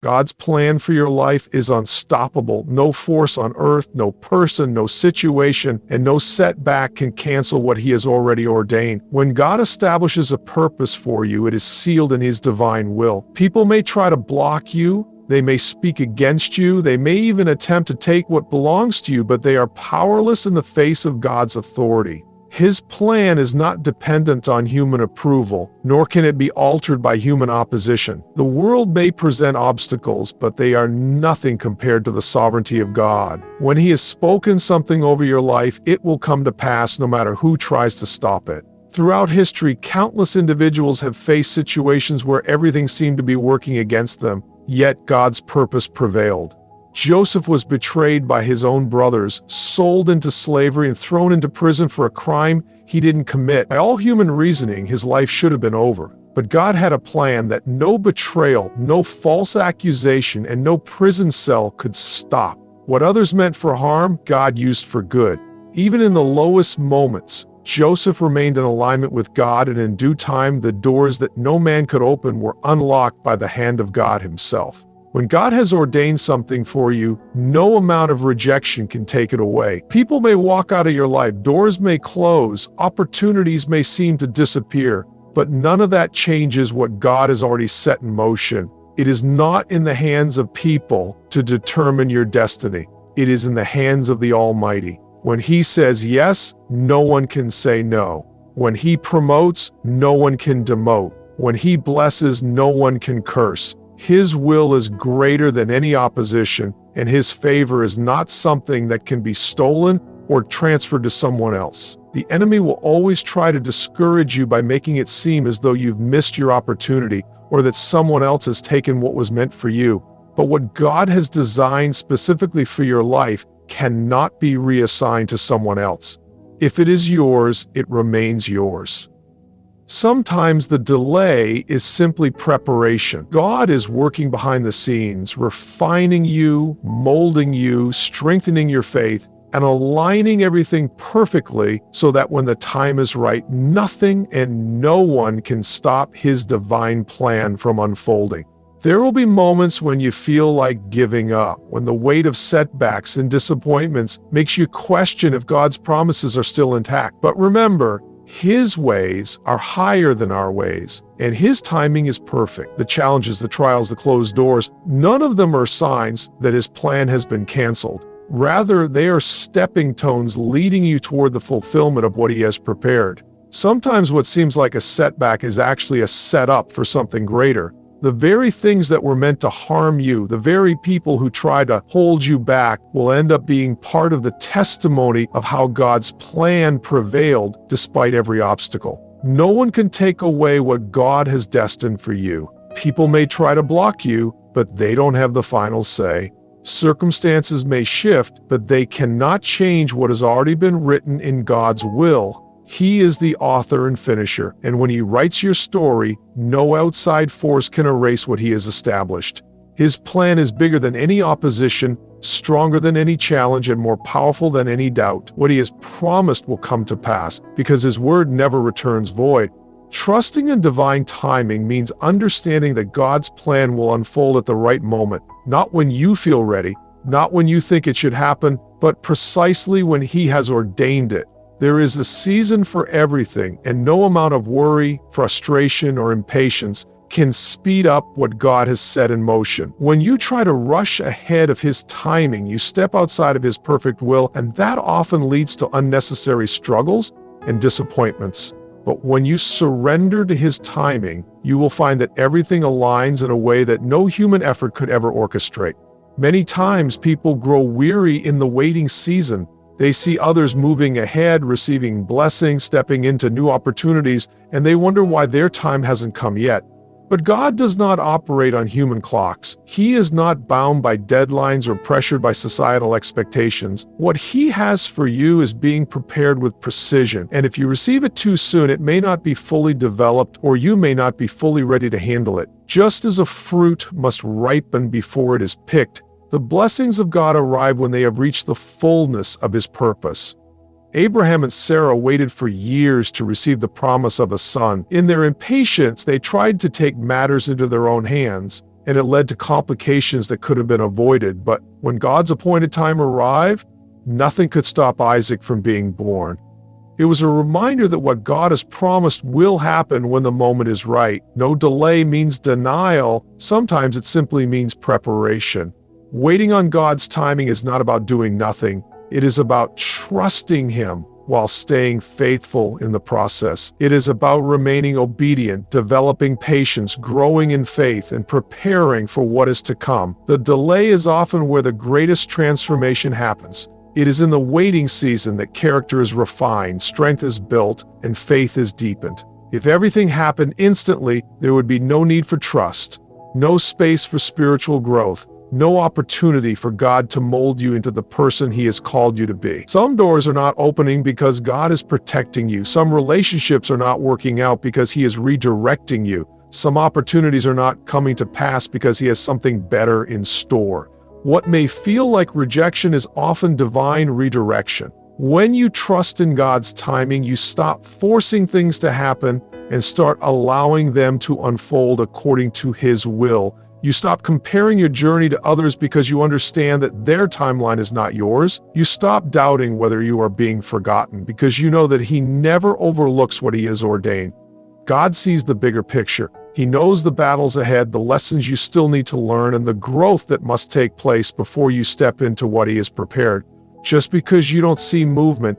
God's plan for your life is unstoppable. No force on earth, no person, no situation, and no setback can cancel what He has already ordained. When God establishes a purpose for you, it is sealed in His divine will. People may try to block you, they may speak against you, they may even attempt to take what belongs to you, but they are powerless in the face of God's authority. His plan is not dependent on human approval, nor can it be altered by human opposition. The world may present obstacles, but they are nothing compared to the sovereignty of God. When He has spoken something over your life, it will come to pass no matter who tries to stop it. Throughout history, countless individuals have faced situations where everything seemed to be working against them, yet God's purpose prevailed. Joseph was betrayed by his own brothers, sold into slavery, and thrown into prison for a crime he didn't commit. By all human reasoning, his life should have been over. But God had a plan that no betrayal, no false accusation, and no prison cell could stop. What others meant for harm, God used for good. Even in the lowest moments, Joseph remained in alignment with God, and in due time, the doors that no man could open were unlocked by the hand of God Himself. When God has ordained something for you, no amount of rejection can take it away. People may walk out of your life, doors may close, opportunities may seem to disappear, but none of that changes what God has already set in motion. It is not in the hands of people to determine your destiny. It is in the hands of the Almighty. When He says yes, no one can say no. When He promotes, no one can demote. When He blesses, no one can curse. His will is greater than any opposition, and His favor is not something that can be stolen or transferred to someone else. The enemy will always try to discourage you by making it seem as though you've missed your opportunity or that someone else has taken what was meant for you. But what God has designed specifically for your life cannot be reassigned to someone else. If it is yours, it remains yours. Sometimes the delay is simply preparation. God is working behind the scenes, refining you, molding you, strengthening your faith, and aligning everything perfectly so that when the time is right, nothing and no one can stop His divine plan from unfolding. There will be moments when you feel like giving up, when the weight of setbacks and disappointments makes you question if God's promises are still intact. But remember, His ways are higher than our ways, and His timing is perfect. The challenges, the trials, the closed doors, none of them are signs that His plan has been canceled. Rather, they are stepping stones leading you toward the fulfillment of what He has prepared. Sometimes what seems like a setback is actually a setup for something greater. The very things that were meant to harm you, the very people who try to hold you back, will end up being part of the testimony of how God's plan prevailed despite every obstacle. No one can take away what God has destined for you. People may try to block you, but they don't have the final say. Circumstances may shift, but they cannot change what has already been written in God's will. He is the author and finisher, and when He writes your story, no outside force can erase what He has established. His plan is bigger than any opposition, stronger than any challenge, and more powerful than any doubt. What He has promised will come to pass, because His word never returns void. Trusting in divine timing means understanding that God's plan will unfold at the right moment, not when you feel ready, not when you think it should happen, but precisely when He has ordained it. There is a season for everything, and no amount of worry, frustration, or impatience can speed up what God has set in motion. When you try to rush ahead of His timing, you step outside of His perfect will, and that often leads to unnecessary struggles and disappointments. But when you surrender to His timing, you will find that everything aligns in a way that no human effort could ever orchestrate. Many times people grow weary in the waiting season. They see others moving ahead, receiving blessings, stepping into new opportunities, and they wonder why their time hasn't come yet. But God does not operate on human clocks. He is not bound by deadlines or pressured by societal expectations. What He has for you is being prepared with precision, and if you receive it too soon, it may not be fully developed, or you may not be fully ready to handle it. Just as a fruit must ripen before it is picked, the blessings of God arrive when they have reached the fullness of His purpose. Abraham and Sarah waited for years to receive the promise of a son. In their impatience, they tried to take matters into their own hands, and it led to complications that could have been avoided. But when God's appointed time arrived, nothing could stop Isaac from being born. It was a reminder that what God has promised will happen when the moment is right. No delay means denial. Sometimes it simply means preparation. Waiting on God's timing is not about doing nothing. It is about trusting Him while staying faithful in the process. It is about remaining obedient, developing patience, growing in faith, and preparing for what is to come. The delay is often where the greatest transformation happens. It is in the waiting season that character is refined, strength is built, and faith is deepened. If everything happened instantly, there would be no need for trust, no space for spiritual growth, no opportunity for God to mold you into the person He has called you to be. Some doors are not opening because God is protecting you. Some relationships are not working out because He is redirecting you. Some opportunities are not coming to pass because He has something better in store. What may feel like rejection is often divine redirection. When you trust in God's timing, you stop forcing things to happen and start allowing them to unfold according to His will. You stop comparing your journey to others because you understand that their timeline is not yours. You stop doubting whether you are being forgotten because you know that He never overlooks what He has ordained. God sees the bigger picture. He knows the battles ahead, the lessons you still need to learn, and the growth that must take place before you step into what He has prepared. Just because you don't see movement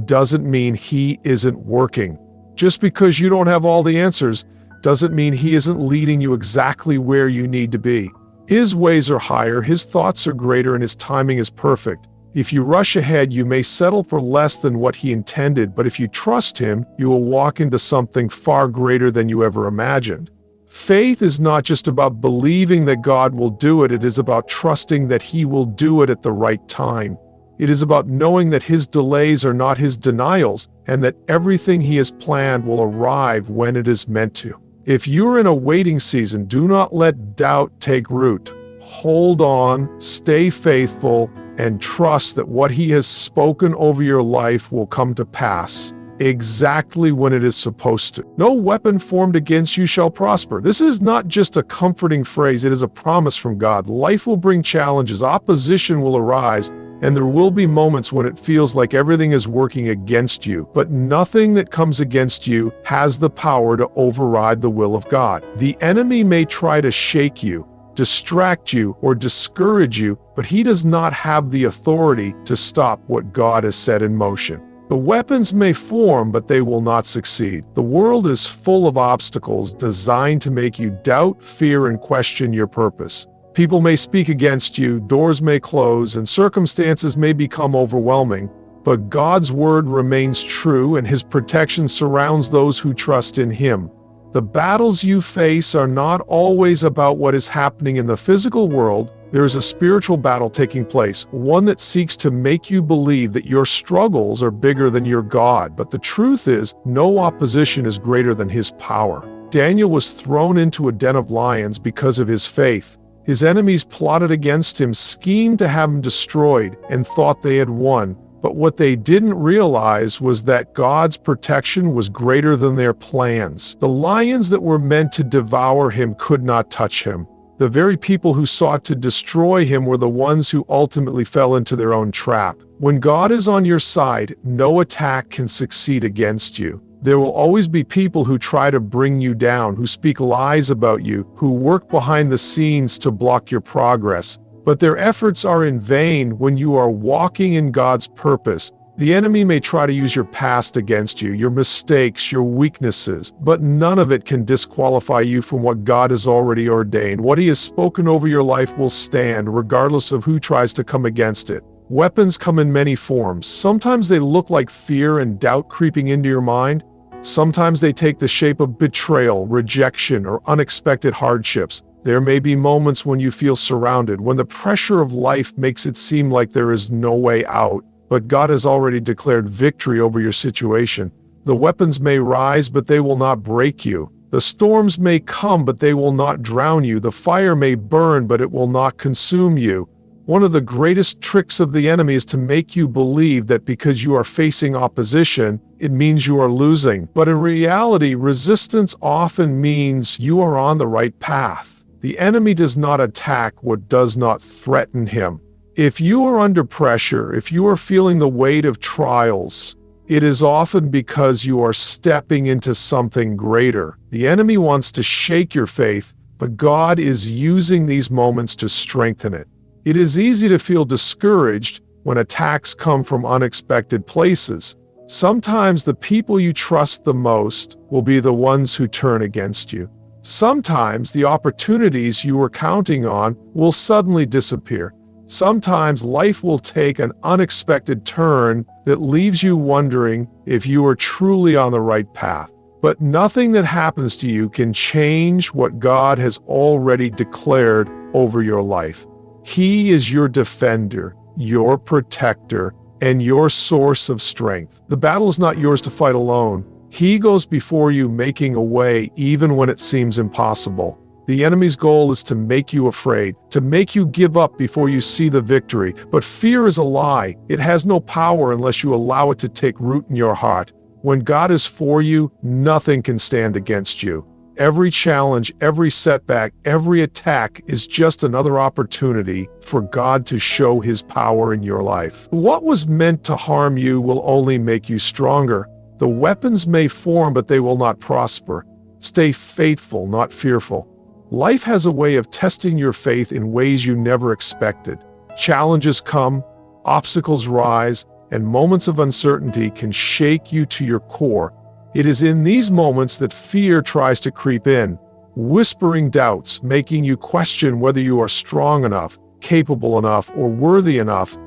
doesn't mean He isn't working. Just because you don't have all the answers doesn't mean He isn't leading you exactly where you need to be. His ways are higher, His thoughts are greater, and His timing is perfect. If you rush ahead, you may settle for less than what He intended, but if you trust Him, you will walk into something far greater than you ever imagined. Faith is not just about believing that God will do it, it is about trusting that He will do it at the right time. It is about knowing that His delays are not His denials, and that everything He has planned will arrive when it is meant to. If you're in a waiting season, do not let doubt take root. Hold on, stay faithful, and trust that what He has spoken over your life will come to pass exactly when it is supposed to. No weapon formed against you shall prosper. This is not just a comforting phrase, it is a promise from God. Life will bring challenges, opposition will arise, and there will be moments when it feels like everything is working against you, but nothing that comes against you has the power to override the will of God. The enemy may try to shake you, distract you, or discourage you, but he does not have the authority to stop what God has set in motion. The weapons may form, but they will not succeed. The world is full of obstacles designed to make you doubt, fear, and question your purpose. People may speak against you, doors may close, and circumstances may become overwhelming, but God's word remains true and His protection surrounds those who trust in Him. The battles you face are not always about what is happening in the physical world. There is a spiritual battle taking place, one that seeks to make you believe that your struggles are bigger than your God. But the truth is, no opposition is greater than His power. Daniel was thrown into a den of lions because of his faith. His enemies plotted against him, schemed to have him destroyed, and thought they had won. But what they didn't realize was that God's protection was greater than their plans. The lions that were meant to devour him could not touch him. The very people who sought to destroy him were the ones who ultimately fell into their own trap. When God is on your side, no attack can succeed against you. There will always be people who try to bring you down, who speak lies about you, who work behind the scenes to block your progress. But their efforts are in vain when you are walking in God's purpose. The enemy may try to use your past against you, your mistakes, your weaknesses, but none of it can disqualify you from what God has already ordained. What He has spoken over your life will stand, regardless of who tries to come against it. Weapons come in many forms. Sometimes they look like fear and doubt creeping into your mind. Sometimes they take the shape of betrayal, rejection, or unexpected hardships. There may be moments when you feel surrounded, when the pressure of life makes it seem like there is no way out. But God has already declared victory over your situation. The weapons may rise, but they will not break you. The storms may come, but they will not drown you. The fire may burn, but it will not consume you. One of the greatest tricks of the enemy is to make you believe that because you are facing opposition, it means you are losing. But in reality, resistance often means you are on the right path. The enemy does not attack what does not threaten him. If you are under pressure, if you are feeling the weight of trials, it is often because you are stepping into something greater. The enemy wants to shake your faith, but God is using these moments to strengthen it. It is easy to feel discouraged when attacks come from unexpected places. Sometimes the people you trust the most will be the ones who turn against you. Sometimes the opportunities you were counting on will suddenly disappear. Sometimes life will take an unexpected turn that leaves you wondering if you are truly on the right path. But nothing that happens to you can change what God has already declared over your life. He is your defender, your protector, and your source of strength. The battle is not yours to fight alone. He goes before you, making a way even when it seems impossible. The enemy's goal is to make you afraid, to make you give up before you see the victory. But fear is a lie. It has no power unless you allow it to take root in your heart. When God is for you, nothing can stand against you. Every challenge, every setback, every attack is just another opportunity for God to show His power in your life. What was meant to harm you will only make you stronger. The weapons may form, but they will not prosper. Stay faithful, not fearful. Life has a way of testing your faith in ways you never expected. Challenges come, obstacles rise, and moments of uncertainty can shake you to your core. It is in these moments that fear tries to creep in, whispering doubts, making you question whether you are strong enough, capable enough, or worthy enough.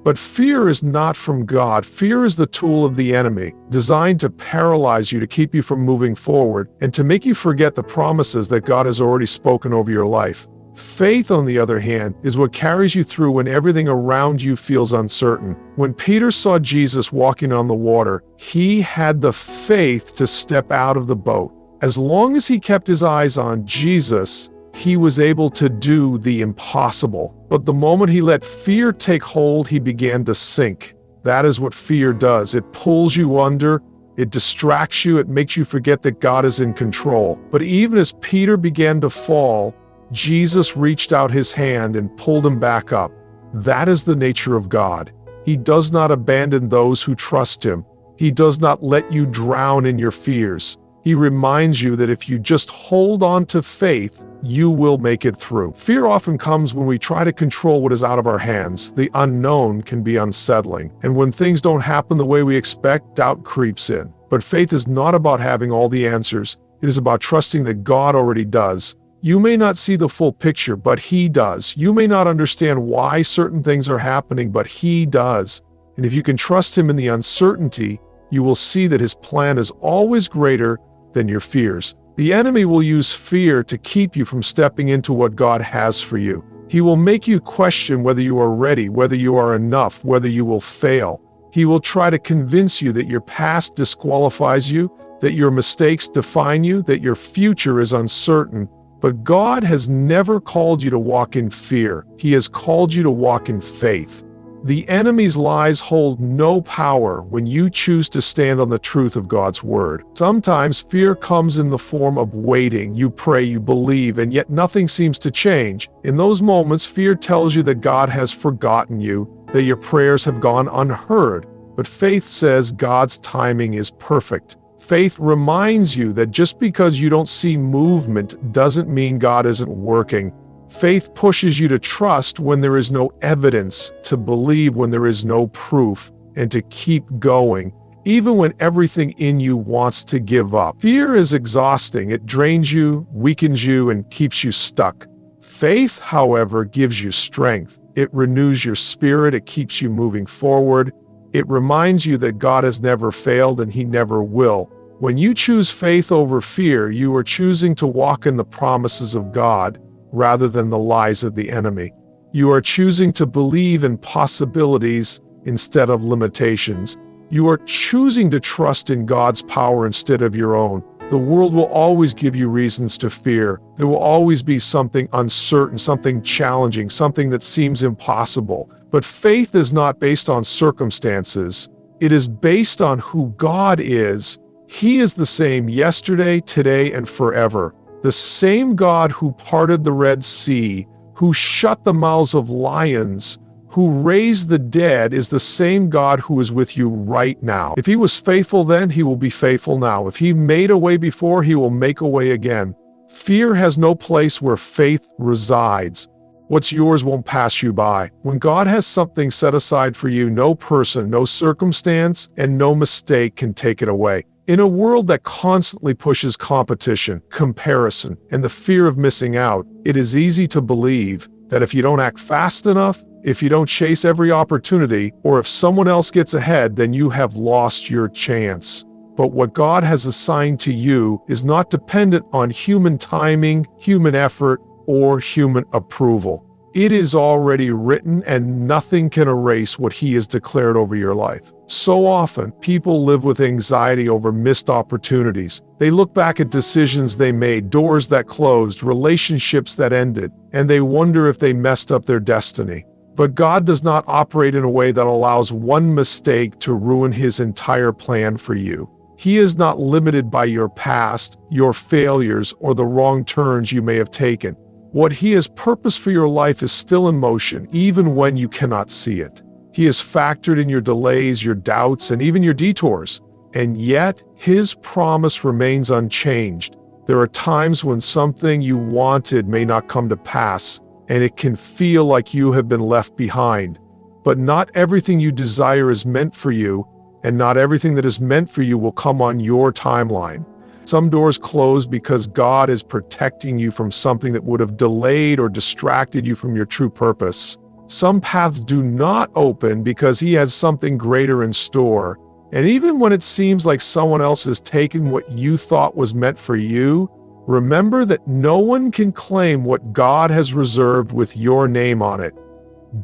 But fear is not from God. Fear is the tool of the enemy, designed to paralyze you, to keep you from moving forward, and to make you forget the promises that God has already spoken over your life. Faith, on the other hand, is what carries you through when everything around you feels uncertain. When Peter saw Jesus walking on the water, he had the faith to step out of the boat. As long as he kept his eyes on Jesus, he was able to do the impossible. But the moment he let fear take hold, he began to sink. That is what fear does. It pulls you under, it distracts you, it makes you forget that God is in control. But even as Peter began to fall, Jesus reached out his hand and pulled him back up. That is the nature of God. He does not abandon those who trust him. He does not let you drown in your fears. He reminds you that if you just hold on to faith, you will make it through. Fear often comes when we try to control what is out of our hands. The unknown can be unsettling. And when things don't happen the way we expect, doubt creeps in. But faith is not about having all the answers. It is about trusting that God already does. You may not see the full picture, but He does. You may not understand why certain things are happening, but He does. And if you can trust Him in the uncertainty, you will see that His plan is always greater than your fears. The enemy will use fear to keep you from stepping into what God has for you. He will make you question whether you are ready, whether you are enough, whether you will fail. He will try to convince you that your past disqualifies you, that your mistakes define you, that your future is uncertain. But God has never called you to walk in fear. He has called you to walk in faith. The enemy's lies hold no power when you choose to stand on the truth of God's word. Sometimes fear comes in the form of waiting. You pray, you believe, and yet nothing seems to change. In those moments, fear tells you that God has forgotten you, that your prayers have gone unheard. But faith says God's timing is perfect. Faith reminds you that just because you don't see movement doesn't mean God isn't working. Faith pushes you to trust when there is no evidence, to believe when there is no proof, and to keep going, even when everything in you wants to give up. Fear is exhausting. It drains you, weakens you, and keeps you stuck. Faith, however, gives you strength. It renews your spirit. It keeps you moving forward. It reminds you that God has never failed and He never will. When you choose faith over fear, you are choosing to walk in the promises of God rather than the lies of the enemy. You are choosing to believe in possibilities instead of limitations. You are choosing to trust in God's power instead of your own. The world will always give you reasons to fear. There will always be something uncertain, something challenging, something that seems impossible. But faith is not based on circumstances. It is based on who God is. He is the same yesterday, today, and forever. The same God who parted the Red Sea, who shut the mouths of lions, who raised the dead, is the same God who is with you right now. If he was faithful then, he will be faithful now. If he made a way before, he will make a way again. Fear has no place where faith resides. What's yours won't pass you by. When God has something set aside for you, no person, no circumstance, and no mistake can take it away. In a world that constantly pushes competition, comparison, and the fear of missing out, it is easy to believe that if you don't act fast enough, if you don't chase every opportunity, or if someone else gets ahead, then you have lost your chance. But what God has assigned to you is not dependent on human timing, human effort, or human approval. It is already written, and nothing can erase what he has declared over your life. So often, people live with anxiety over missed opportunities. They look back at decisions they made, doors that closed, relationships that ended, and they wonder if they messed up their destiny. But God does not operate in a way that allows one mistake to ruin his entire plan for you. He is not limited by your past, your failures, or the wrong turns you may have taken. What he has purposed for your life is still in motion, even when you cannot see it. He has factored in your delays, your doubts, and even your detours. And yet, his promise remains unchanged. There are times when something you wanted may not come to pass, and it can feel like you have been left behind. But not everything you desire is meant for you, and not everything that is meant for you will come on your timeline. Some doors close because God is protecting you from something that would have delayed or distracted you from your true purpose. Some paths do not open because he has something greater in store. And even when it seems like someone else has taken what you thought was meant for you, remember that no one can claim what God has reserved with your name on it.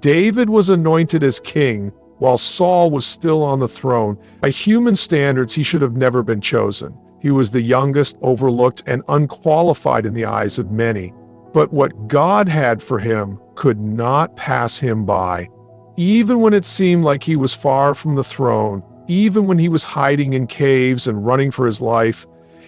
David was anointed as king while Saul was still on the throne. By human standards, he should have never been chosen. He was the youngest, overlooked, and unqualified in the eyes of many. But what God had for him could not pass him by. Even when it seemed like he was far from the throne, even when he was hiding in caves and running for his life,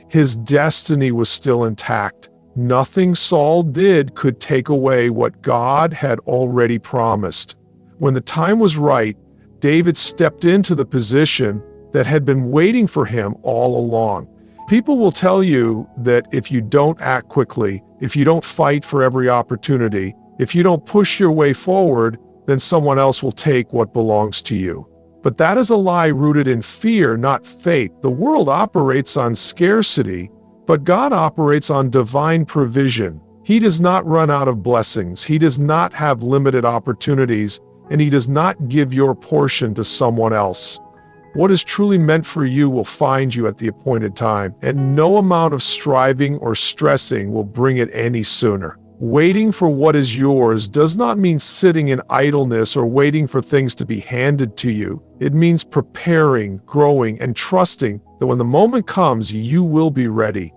his destiny was still intact. Nothing Saul did could take away what God had already promised. When the time was right, David stepped into the position that had been waiting for him all along. People will tell you that if you don't act quickly, if you don't fight for every opportunity, if you don't push your way forward, then someone else will take what belongs to you. But that is a lie rooted in fear, not faith. The world operates on scarcity, but God operates on divine provision. He does not run out of blessings. He does not have limited opportunities, and he does not give your portion to someone else. What is truly meant for you will find you at the appointed time, and no amount of striving or stressing will bring it any sooner. Waiting for what is yours does not mean sitting in idleness or waiting for things to be handed to you. It means preparing, growing, and trusting that when the moment comes, you will be ready.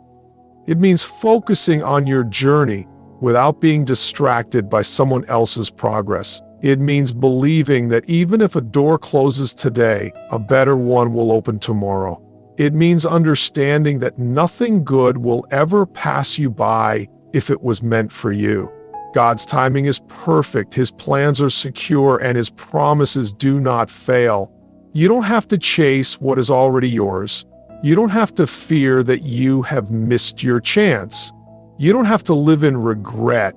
It means focusing on your journey without being distracted by someone else's progress. It means believing that even if a door closes today, a better one will open tomorrow. It means understanding that nothing good will ever pass you by if it was meant for you. God's timing is perfect, his plans are secure, and his promises do not fail. You don't have to chase what is already yours. You don't have to fear that you have missed your chance. You don't have to live in regret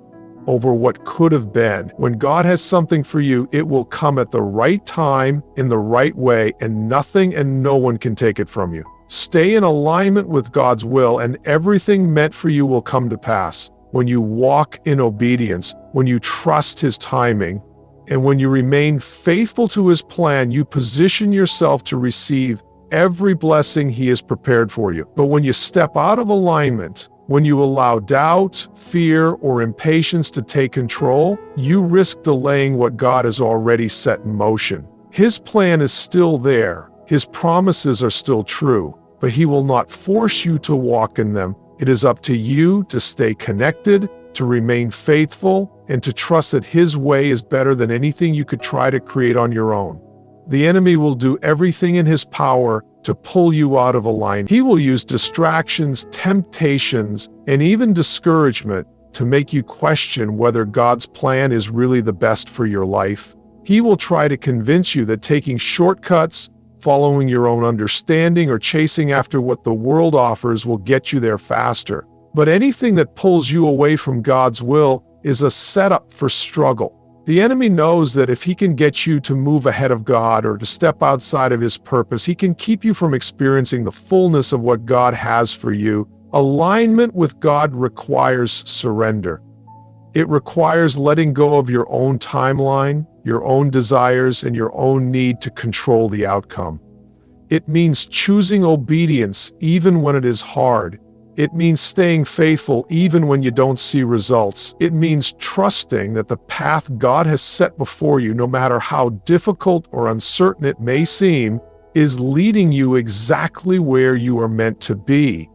over what could have been. When God has something for you, it will come at the right time, in the right way, and nothing and no one can take it from you. Stay in alignment with God's will, and everything meant for you will come to pass. When you walk in obedience, when you trust his timing, and when you remain faithful to his plan, you position yourself to receive every blessing he has prepared for you. But when you step out of alignment, when you allow doubt, fear, or impatience to take control, you risk delaying what God has already set in motion. His plan is still there. His promises are still true, but he will not force you to walk in them. It is up to you to stay connected, to remain faithful, and to trust that his way is better than anything you could try to create on your own. The enemy will do everything in his power to pull you out of alignment. He will use distractions, temptations, and even discouragement to make you question whether God's plan is really the best for your life. He will try to convince you that taking shortcuts, following your own understanding, or chasing after what the world offers will get you there faster. But anything that pulls you away from God's will is a setup for struggle. The enemy knows that if he can get you to move ahead of God or to step outside of his purpose, he can keep you from experiencing the fullness of what God has for you. Alignment with God requires surrender. It requires letting go of your own timeline, your own desires, and your own need to control the outcome. It means choosing obedience even when it is hard. It means staying faithful even when you don't see results. It means trusting that the path God has set before you, no matter how difficult or uncertain it may seem, is leading you exactly where you are meant to be.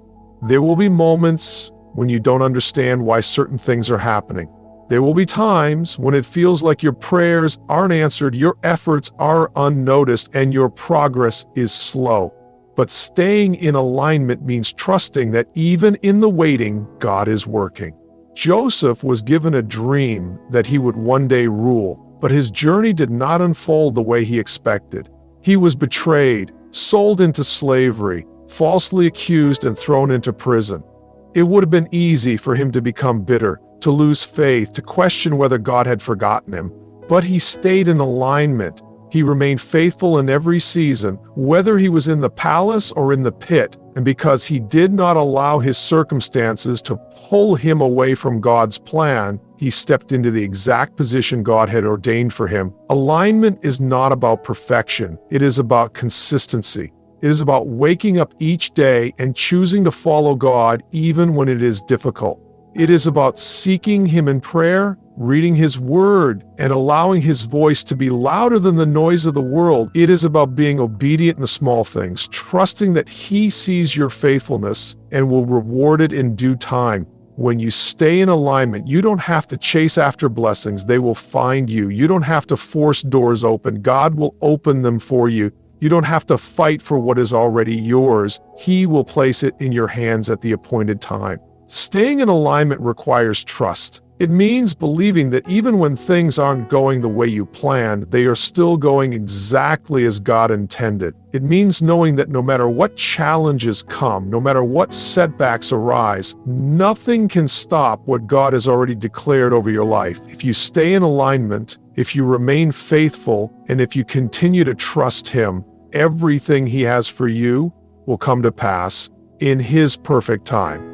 There will be moments when you don't understand why certain things are happening. There will be times when it feels like your prayers aren't answered, your efforts are unnoticed, and your progress is slow. But staying in alignment means trusting that even in the waiting, God is working. Joseph was given a dream that he would one day rule, but his journey did not unfold the way he expected. He was betrayed, sold into slavery, falsely accused, and thrown into prison. It would have been easy for him to become bitter, to lose faith, to question whether God had forgotten him. But he stayed in alignment. He remained faithful in every season, whether he was in the palace or in the pit, and because he did not allow his circumstances to pull him away from God's plan, he stepped into the exact position God had ordained for him. Alignment is not about perfection. It is about consistency. It is about waking up each day and choosing to follow God even when it is difficult. It is about seeking Him in prayer, reading His Word, and allowing His voice to be louder than the noise of the world. It is about being obedient in the small things, trusting that He sees your faithfulness and will reward it in due time. When you stay in alignment, you don't have to chase after blessings. They will find you. You don't have to force doors open. God will open them for you. You don't have to fight for what is already yours. He will place it in your hands at the appointed time. Staying in alignment requires trust. It means believing that even when things aren't going the way you planned, they are still going exactly as God intended. It means knowing that no matter what challenges come, no matter what setbacks arise, nothing can stop what God has already declared over your life. If you stay in alignment, if you remain faithful, and if you continue to trust Him, everything He has for you will come to pass in His perfect time.